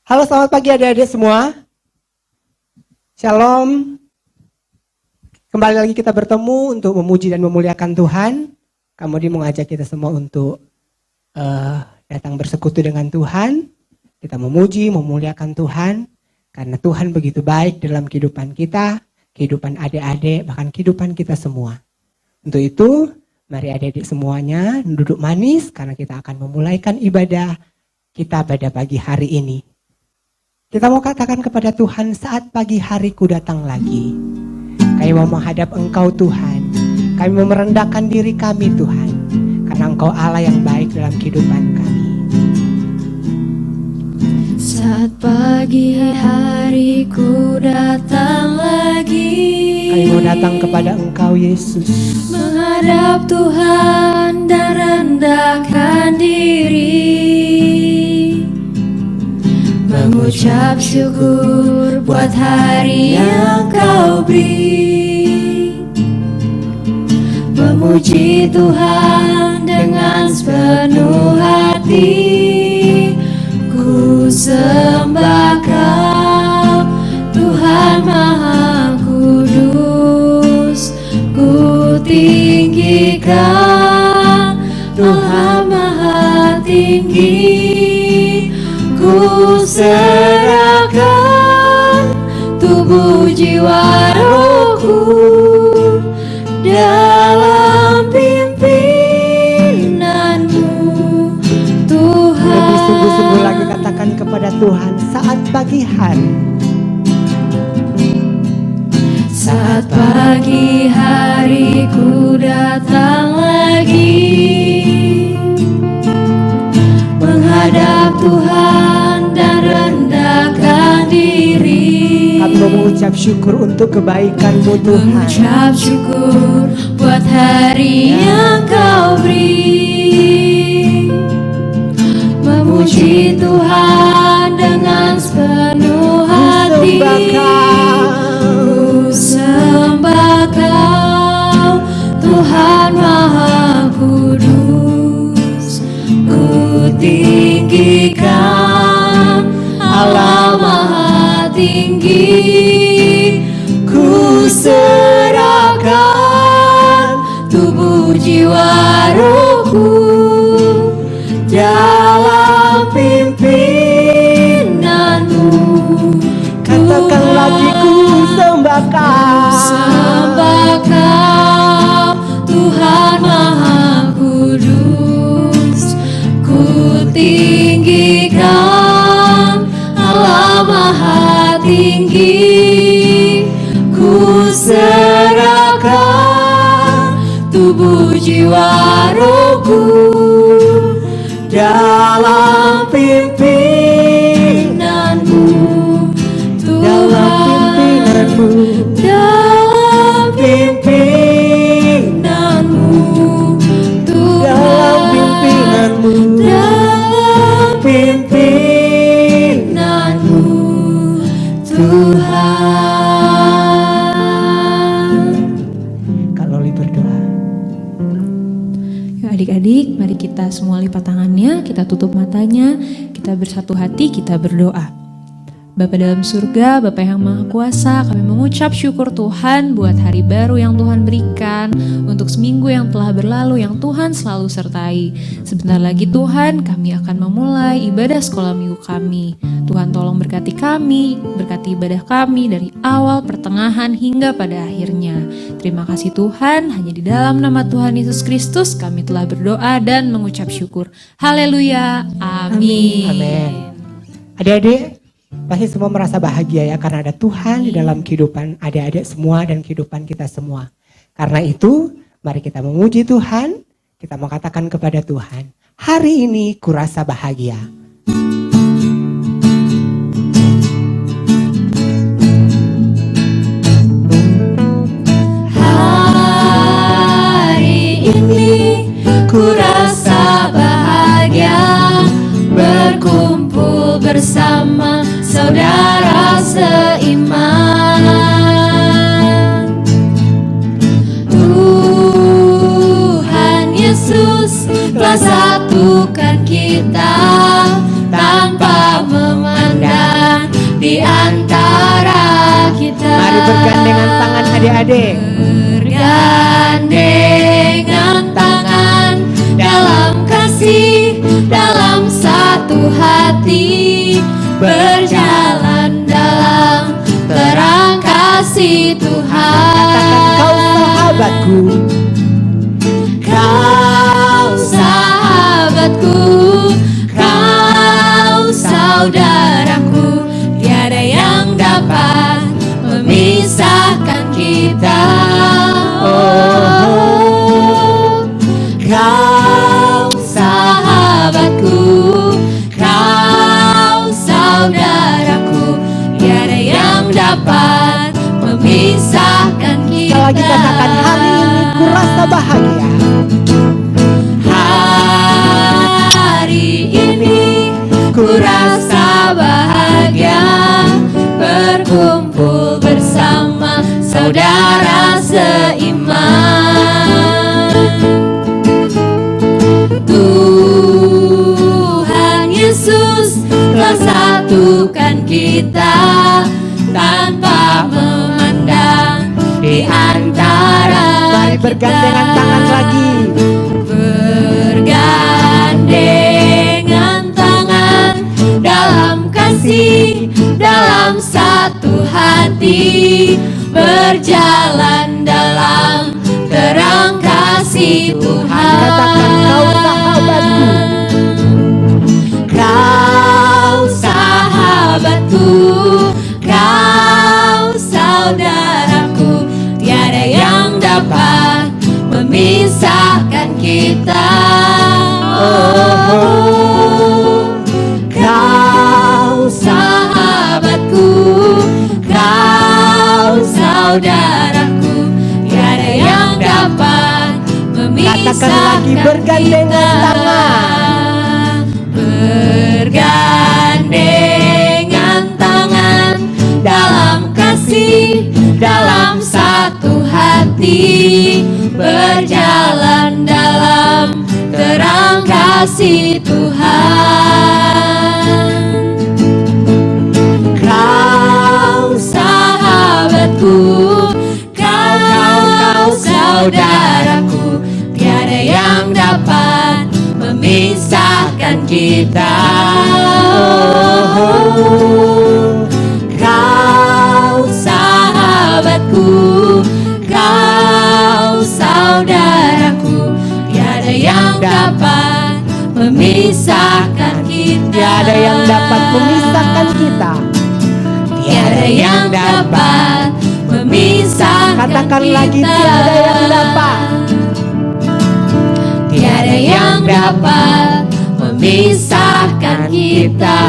Halo, selamat pagi adik-adik semua. Shalom. Kembali lagi kita bertemu untuk memuji dan memuliakan Tuhan. Kamodi mengajak kita semua untuk datang bersekutu dengan Tuhan. Kita memuji, memuliakan Tuhan. Karena Tuhan begitu baik dalam kehidupan kita, kehidupan adik-adik, bahkan kehidupan kita semua. Untuk itu, mari adik-adik semuanya duduk manis karena kita akan memulaikan ibadah kita pada pagi hari ini. Kita mau katakan kepada Tuhan, saat pagi hariku datang lagi. Kami mau menghadap Engkau Tuhan. Kami mau merendahkan diri kami Tuhan. Karena Engkau Allah yang baik dalam kehidupan kami. Saat pagi hariku datang lagi. Kami mau datang kepada Engkau Yesus. Menghadap Tuhan dan rendahkan diri. Mengucap syukur buat hari yang Kau beri. Memuji Tuhan dengan sepenuh hati. Ku sembah Kau, Tuhan Maha Kudus. Ku tinggikan, Tuhan Maha Tinggi. Ku serahkan tubuh jiwa rohku dalam pimpinanmu Tuhan. Lebih sungguh-sungguh lagi katakan kepada Tuhan saat pagi hari. Saat pagi hariku datang lagi. Menghadap Tuhan dan rendahkan diri. Kami mau mengucap syukur untuk kebaikan-Mu Tuhan. Mengucap syukur buat hari yang Kau beri. Memuji Tuhan dengan sepenuh hati. Ku sembah Kau, Tuhan Maha Kudus. Ku tinggikan Allah Maha Tinggi. Ku serahkan tubuh jiwa rohku dalam pimpinanmu. Katakan lagi, ku sembah Kau. Sembah Kau, Tuhan Maha Kudus. Ku tinggikan Allah Maha Tinggi. Ku serahkan tubuh jiwa rohku dalam pimpinanmu Tuhan. Dalam pimpinanmu Tuhan. Dalam pimpinanmu Tuhan. Kak Loli berdoa. Yuk adik-adik, mari kita semua lipat tangannya, kita tutup matanya, kita bersatu hati, kita berdoa. Bapa dalam surga, Bapa yang Maha Kuasa, kami mengucap syukur Tuhan buat hari baru yang Tuhan berikan, untuk seminggu yang telah berlalu yang Tuhan selalu sertai. Sebentar lagi Tuhan, kami akan memulai ibadah sekolah minggu kami. Tuhan tolong berkati kami, berkati ibadah kami dari awal, pertengahan, hingga pada akhirnya. Terima kasih Tuhan, hanya di dalam nama Tuhan Yesus Kristus kami telah berdoa dan mengucap syukur. Haleluya, amin. Amin. Adik-adik, pasti semua merasa bahagia ya karena ada Tuhan di dalam kehidupan adik-adik semua dan kehidupan kita semua. Karena itu, mari kita memuji Tuhan. Kita mau katakan kepada Tuhan, hari ini kurasa bahagia. Hari ini kurasa bahagia berkumpul bersama saudara seiman. Tuhan Yesus telah satukan kita. kita. Mari bergandengan tangan adik-adik. Bergandengan tangan dalam kasih, dalam satu hati, berjalan dalam terang kasih Tuhan. Kau sahabatku, Kau sahabatku, kau saudaraku, tiada yang dapat memisahkan kita. Oh, kau sahabatku, kau saudaraku, tiada yang dapat memisahkan kita. sekali lagi katakan, hari ini ku rasa bahagia. Hari ini ku rasa bahagia, berkumpul bersama saudara seiman. Tuhan Yesus telah satukan kita tanpa memandang di antara Mari bergandengan tangan lagi. Bergandengan tangan dalam kasih, dalam satu hati, berjalan dalam terang kasih Tuhan. Katakan, kau sahabatku, Kau sahabatku, kau saudaraku, tiada yang dapat memisahkan kita. Oh, kau sahabatku, kau saudaraku, tiada yang dapat memisahkan lagi, bergandengan tangan. Bergandengan tangan dalam kasih, dalam satu hati, berjalan dalam terang kasih Tuhan. Kau sahabatku, kau saudaraku, tiada yang dapat memisahkan kita. Oh, kau sahabatku, kau saudaraku, tiada yang dapat memisahkan kita. tiada yang dapat memisahkan kita. Tiada yang dapat memisahkan Katakan kita. lagi, tiada yang dapat. Tiada yang dapat memisahkan kita.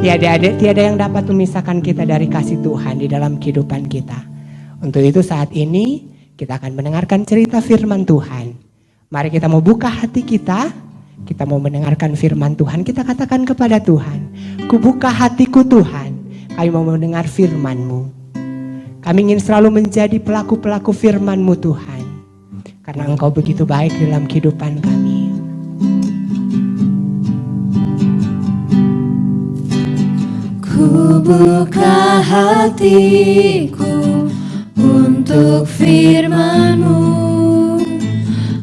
Ya adik-adik, tiada yang dapat memisahkan kita dari kasih Tuhan di dalam kehidupan kita. Untuk itu saat ini kita akan mendengarkan cerita firman Tuhan. Mari kita mau buka hati kita mau mendengarkan firman Tuhan. Kita katakan kepada Tuhan, ku buka hatiku Tuhan, kami mau mendengar firman-Mu. Kami ingin selalu menjadi pelaku-pelaku firman-Mu Tuhan. Karena Engkau begitu baik dalam kehidupan kami. Ku buka hatiku untuk firman-Mu.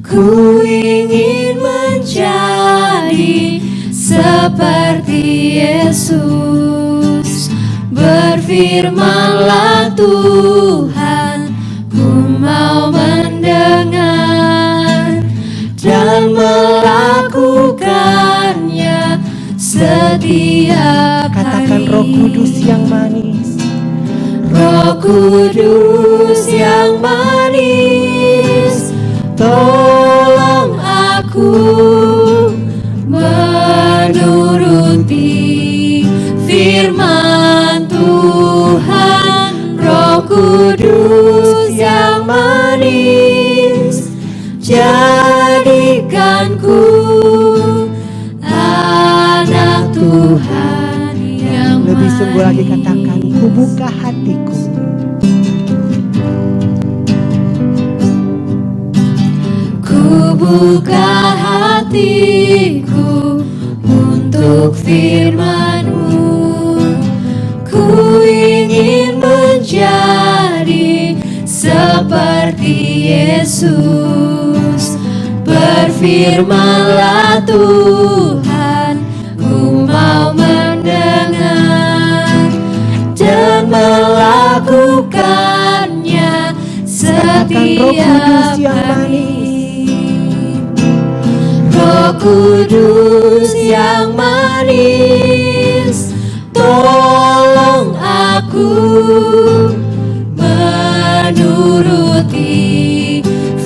Ku ingin menjadi seperti Yesus. Berfirmanlah Tuhan, ku mau mendengar dan melakukannya setiap Katakan, hari. Roh Kudus yang manis, Roh Kudus yang manis, tolong aku menuruti firman Tuhan. Roh Kudus yang manis, jadikanku anak Tuhan yang lebih sungguh lagi manis. katakan, ku buka hatiku. Ku buka hatiku untuk firman-Mu. Ku ingin menjadi seperti Yesus. Berfirmanlah Tuhan, ku mau mendengar dan melakukannya setiap hari. Roh Kudus yang manis, tolong aku menuruti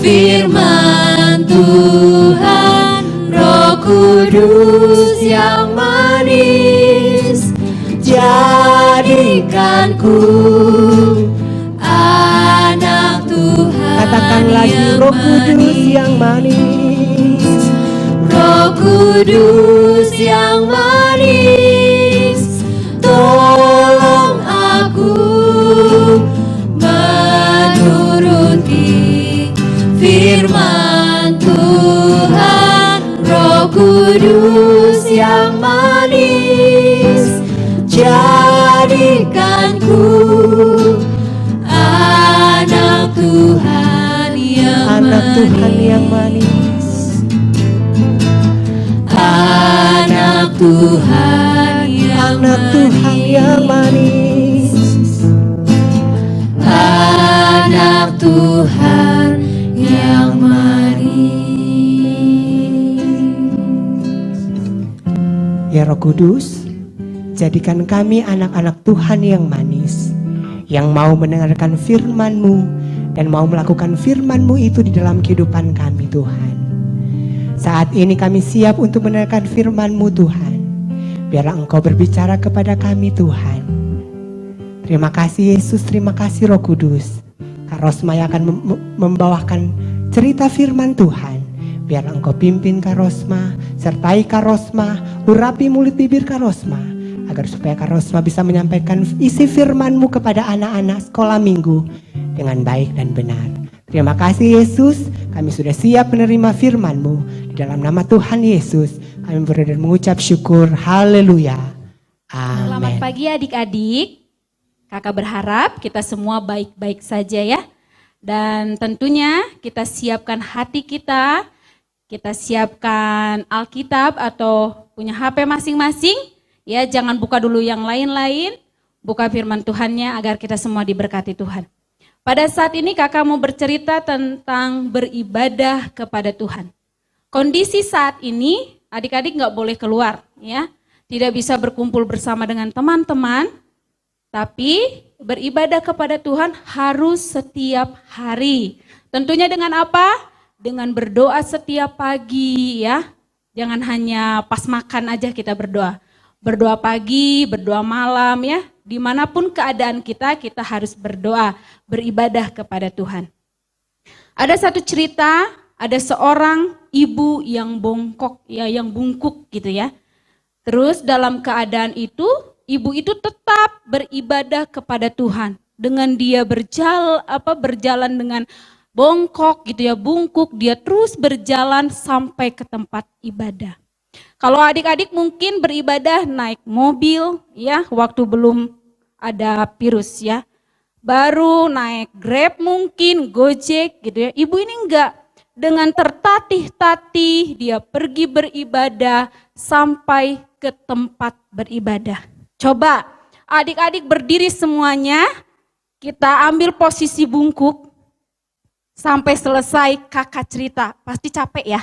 firman Tuhan. Roh Kudus yang manis, jadikanku anak Tuhan. Katakan lagi, yang Roh Kudus yang manis. Roh Kudus yang manis, tolong aku menuruti firman Tuhan. Roh Kudus yang manis, jadikanku anak Tuhan yang manis. Anak Tuhan yang manis. Anak Tuhan yang manis. Ya Roh Kudus, jadikan kami anak-anak Tuhan yang manis, yang mau mendengarkan firman-Mu dan mau melakukan firman-Mu itu di dalam kehidupan kami, Tuhan. Saat ini kami siap untuk mendengarkan firman-Mu, Tuhan. Biarlah Engkau berbicara kepada kami, Tuhan. Terima kasih Yesus, terima kasih Roh Kudus. Kak Rosma yang akan membawakan cerita firman Tuhan. Biarlah Engkau pimpin Kak Rosma, sertai Kak Rosma, urapi mulut bibir Kak Rosma, agar supaya Kak Rosma bisa menyampaikan isi firman-Mu kepada anak-anak sekolah minggu dengan baik dan benar. Terima kasih Yesus, kami sudah siap menerima firman-Mu. Di dalam nama Tuhan Yesus, kami berdoa dan mengucap syukur. Haleluya. Selamat Amin. pagi adik-adik. Kakak berharap kita semua baik-baik saja ya. Dan tentunya kita siapkan hati kita siapkan Alkitab atau punya HP masing-masing. Ya, jangan buka dulu yang lain-lain. Buka firman Tuhannya agar kita semua diberkati Tuhan. Pada saat ini kakak mau bercerita tentang beribadah kepada Tuhan. Kondisi saat ini adik-adik nggak boleh keluar ya. Tidak bisa berkumpul bersama dengan teman-teman. Tapi beribadah kepada Tuhan harus setiap hari. Tentunya dengan apa? Dengan berdoa setiap pagi ya. Jangan hanya pas makan aja kita berdoa. Berdoa pagi, berdoa malam ya. Dimanapun keadaan kita harus berdoa, beribadah kepada Tuhan. Ada satu cerita, ada seorang ibu yang bongkok ya, yang bungkuk gitu ya. Terus dalam keadaan itu, ibu itu tetap beribadah kepada Tuhan. Dengan dia berjalan dengan bongkok gitu ya, bungkuk, dia terus berjalan sampai ke tempat ibadah. Kalau adik-adik mungkin beribadah naik mobil ya, waktu belum ada virus ya. Baru naik Grab mungkin, Gojek gitu ya. Ibu ini enggak, dengan tertatih-tatih dia pergi beribadah sampai ke tempat beribadah. Coba adik-adik berdiri semuanya, kita ambil posisi bungkuk sampai selesai kakak cerita. Pasti capek ya.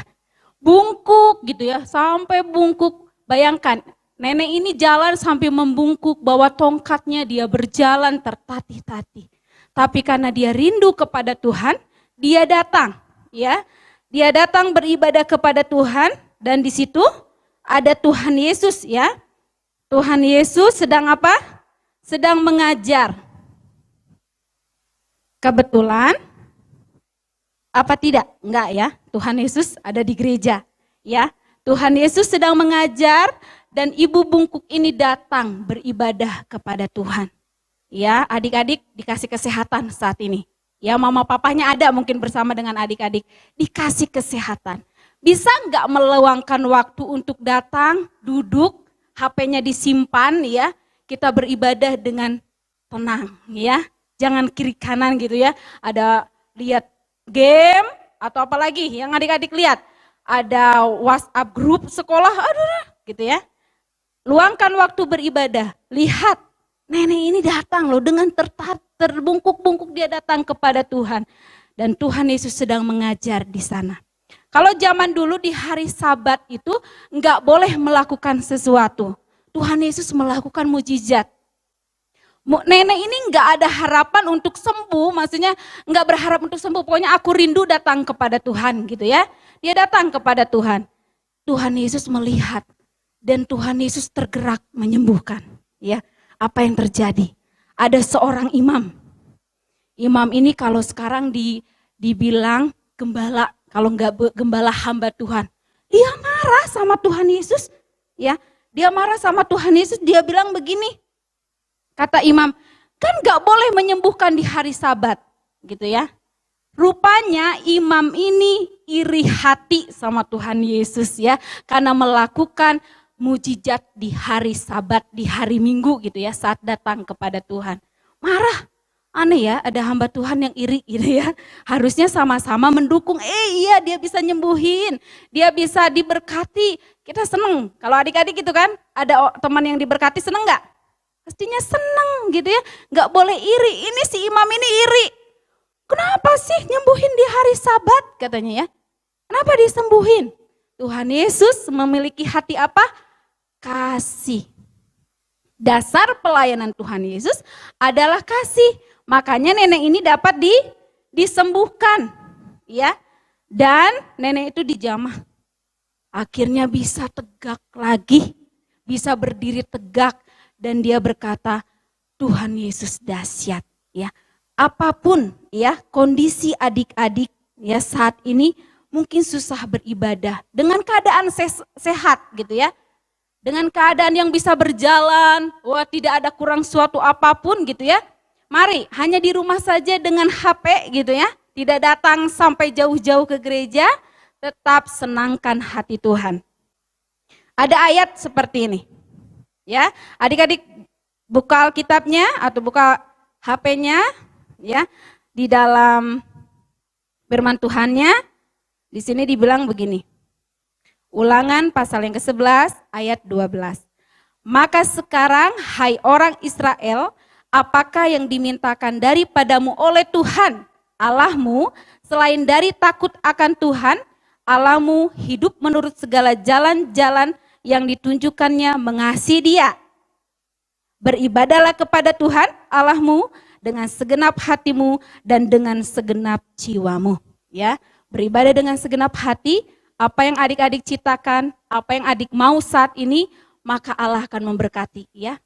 Bungkuk gitu ya, sampai bungkuk. Bayangkan, nenek ini jalan sampai membungkuk, bawa tongkatnya, dia berjalan tertatih-tatih. Tapi karena dia rindu kepada Tuhan, dia datang ya. Dia datang beribadah kepada Tuhan dan di situ ada Tuhan Yesus ya. Tuhan Yesus sedang apa? Sedang mengajar. Kebetulan apa tidak? Enggak ya. Tuhan Yesus ada di gereja ya. Tuhan Yesus sedang mengajar dan ibu bungkuk ini datang beribadah kepada Tuhan. Ya, adik-adik dikasih kesehatan saat ini. Ya, mama papanya ada mungkin bersama dengan adik-adik. Dikasih kesehatan. Bisa enggak meluangkan waktu untuk datang, duduk, HP-nya disimpan ya. kita beribadah dengan tenang ya. Jangan kiri kanan gitu ya. Ada lihat game atau apalagi yang adik-adik lihat. Ada WhatsApp grup sekolah, aduh gitu ya. Luangkan waktu beribadah. Lihat, nenek ini datang loh dengan terbungkuk-bungkuk dia datang kepada Tuhan. Dan Tuhan Yesus sedang mengajar di sana. Kalau zaman dulu di hari Sabat itu enggak boleh melakukan sesuatu. Tuhan Yesus melakukan mujizat. Nenek ini enggak ada harapan untuk sembuh, maksudnya enggak berharap untuk sembuh. Pokoknya aku rindu datang kepada Tuhan gitu ya. Dia datang kepada Tuhan. Tuhan Yesus melihat dan Tuhan Yesus tergerak menyembuhkan. Ya, apa yang terjadi? Ada seorang imam. Imam ini kalau sekarang dibilang gembala, kalau enggak gembala hamba Tuhan. Dia marah sama Tuhan Yesus. Ya, dia marah sama Tuhan Yesus, dia bilang begini. Kata imam, kan gak boleh menyembuhkan di hari Sabat, gitu ya. Rupanya imam ini iri hati sama Tuhan Yesus ya, karena melakukan mujizat di hari Sabat, di hari Minggu gitu ya, saat datang kepada Tuhan. Marah, aneh ya, ada hamba Tuhan yang iri gitu ya. Harusnya sama-sama mendukung, iya dia bisa nyembuhin, dia bisa diberkati. Kita seneng, kalau adik-adik gitu kan, ada teman yang diberkati seneng gak? Pastinya seneng gitu ya, gak boleh iri. Ini si imam ini iri. Kenapa sih nyembuhin di hari Sabat katanya ya? Kenapa disembuhin? Tuhan Yesus memiliki hati apa? Kasih. Dasar pelayanan Tuhan Yesus adalah kasih. Makanya nenek ini dapat disembuhkan. Ya. Dan nenek itu dijamah. Akhirnya bisa tegak lagi. Bisa berdiri tegak. Dan dia berkata, Tuhan Yesus dahsyat ya. Apapun ya kondisi adik-adik ya saat ini mungkin susah beribadah dengan keadaan sehat gitu ya. Dengan keadaan yang bisa berjalan, wah tidak ada kurang suatu apapun gitu ya. Mari hanya di rumah saja dengan HP gitu ya. Tidak datang sampai jauh-jauh ke gereja, tetap senangkan hati Tuhan. Ada ayat seperti ini. Ya, adik-adik buka Alkitabnya atau buka HP-nya ya. Di dalam firman Tuhannya di sini dibilang begini. Ulangan pasal yang ke-11 ayat 12. Maka sekarang hai orang Israel, apakah yang dimintakan daripadamu oleh Tuhan Allahmu selain dari takut akan Tuhan Allahmu, hidup menurut segala jalan-jalan yang ditunjukkannya, mengasihi Dia. Beribadahlah kepada Tuhan Allahmu dengan segenap hatimu dan dengan segenap jiwamu. Ya, beribadah dengan segenap hati. Apa yang adik-adik ciptakan, apa yang adik mau saat ini, maka Allah akan memberkati. Ya,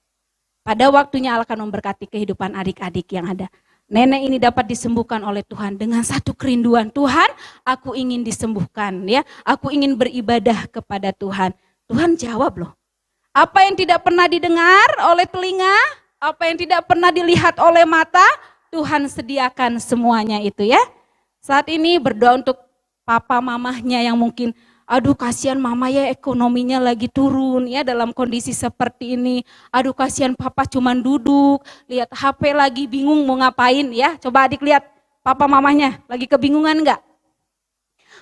pada waktunya Allah akan memberkati kehidupan adik-adik yang ada. Nenek ini dapat disembuhkan oleh Tuhan dengan satu kerinduan. Tuhan, aku ingin disembuhkan. Ya, aku ingin beribadah kepada Tuhan. Tuhan jawab loh. Apa yang tidak pernah didengar oleh telinga, apa yang tidak pernah dilihat oleh mata, Tuhan sediakan semuanya itu ya. Saat ini berdoa untuk papa mamahnya yang mungkin, aduh kasihan mama ya ekonominya lagi turun ya dalam kondisi seperti ini. Aduh kasihan papa cuman duduk, lihat HP lagi bingung mau ngapain ya. Coba adik lihat papa mamahnya lagi kebingungan enggak?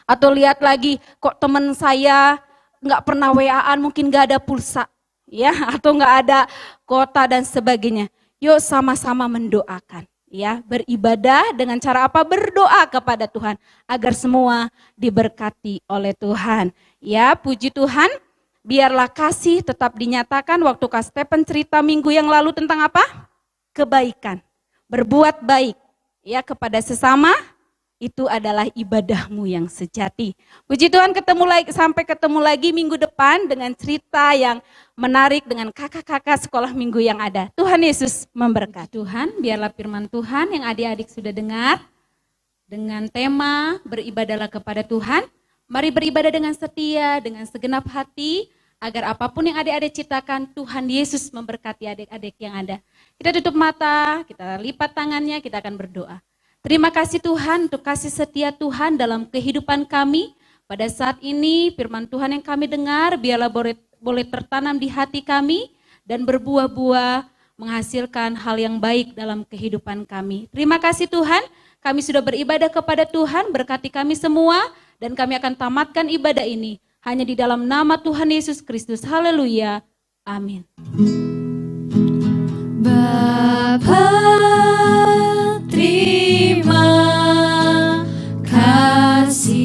Atau lihat lagi kok teman saya nggak pernah WA-an, mungkin nggak ada pulsa, ya, atau nggak ada kuota dan sebagainya. Yuk sama-sama mendoakan, ya, beribadah dengan cara apa? Berdoa kepada Tuhan agar semua diberkati oleh Tuhan. Ya, puji Tuhan. Biarlah kasih tetap dinyatakan. Waktu Kak Stephen cerita minggu yang lalu tentang apa? Kebaikan, berbuat baik, ya, kepada sesama. Itu adalah ibadahmu yang sejati. Puji Tuhan, sampai ketemu lagi minggu depan dengan cerita yang menarik dengan kakak-kakak sekolah minggu yang ada. Tuhan Yesus memberkati. Tuhan, biarlah firman Tuhan yang adik-adik sudah dengar dengan tema beribadahlah kepada Tuhan. Mari beribadah dengan setia, dengan segenap hati, agar apapun yang adik-adik ciptakan, Tuhan Yesus memberkati adik-adik yang ada. Kita tutup mata, kita lipat tangannya, kita akan berdoa. Terima kasih Tuhan untuk kasih setia Tuhan dalam kehidupan kami. Pada saat ini firman Tuhan yang kami dengar biarlah boleh tertanam di hati kami. dan berbuah-buah, menghasilkan hal yang baik dalam kehidupan kami. Terima kasih Tuhan, kami sudah beribadah kepada Tuhan, berkati kami semua, dan kami akan tamatkan ibadah ini hanya di dalam nama Tuhan Yesus Kristus. Haleluya. Amin. Bapa, terima kasih.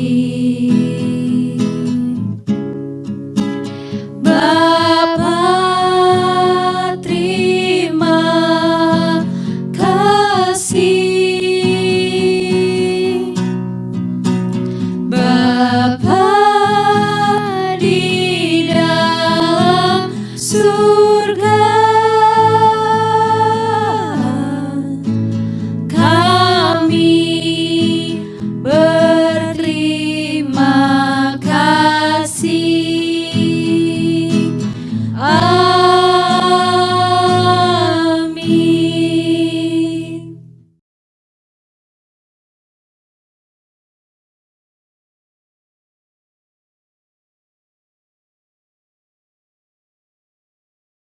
Bapa, terima kasih.